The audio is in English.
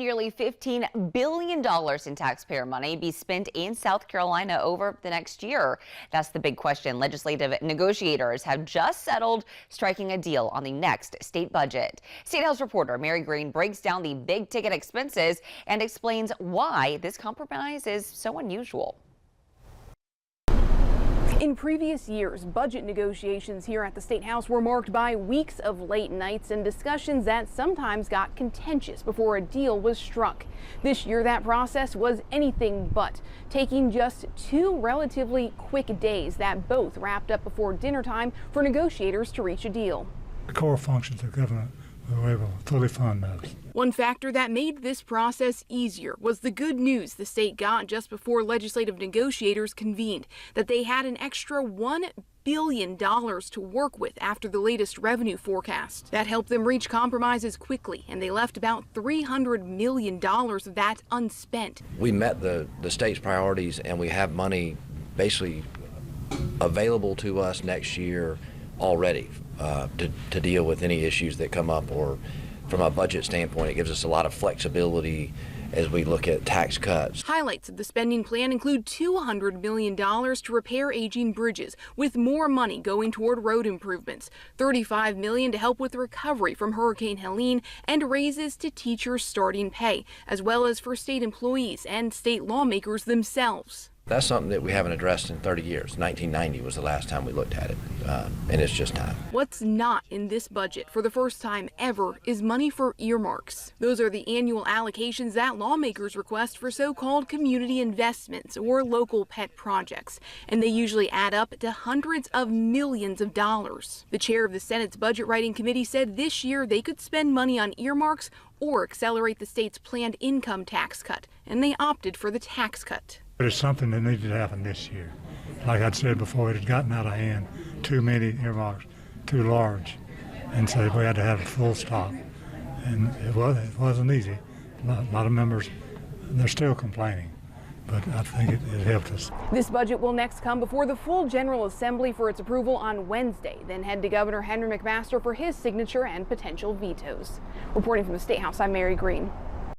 nearly $15 billion in taxpayer money be spent in South Carolina over the next year? That's the big question. Legislative negotiators have just settled, striking a deal on the next state budget. State House reporter Mary Green breaks down the big ticket expenses and explains why this compromise is so unusual. In previous years, budget negotiations here at the State House were marked by weeks of late nights and discussions that sometimes got contentious before a deal was struck. This year, that process was anything but, taking just 2 relatively quick days that both wrapped up before dinner time for negotiators to reach a deal. The core functions of government, we were able to fully fund those. One factor that made this process easier was the good news the state got just before legislative negotiators convened, that they had an extra $1 billion to work with after the latest revenue forecast. That helped them reach compromises quickly, and they left about $300 million of that unspent. We met the state's priorities, and we have money basically available to us next year already to deal with any issues that come up, or from a budget standpoint, it gives us a lot of flexibility as we look at tax cuts. Highlights of the spending plan include $200 million to repair aging bridges, with more money going toward road improvements, $35 million to help with recovery from Hurricane Helene, and raises to teachers' starting pay, as well as for state employees and state lawmakers themselves. That's something that we haven't addressed in 30 years. 1990 was the last time we looked at it, and it's just time. What's not in this budget for the first time ever is money for earmarks. Those are the annual allocations that lawmakers request for so-called community investments or local pet projects, and they usually add up to hundreds of millions of dollars. The chair of the Senate's Budget Writing Committee said this year they could spend money on earmarks or accelerate the state's planned income tax cut, and they opted for the tax cut. But it's something that needed to happen this year. Like I'd said before, it had gotten out of hand. Too many earmarks, too large. And so we had to have a full stop. And it wasn't easy. A lot of members, they're still complaining. But I think it helped us. This budget will next come before the full General Assembly for its approval on Wednesday, then head to Governor Henry McMaster for his signature and potential vetoes. Reporting from the State House, I'm Mary Green.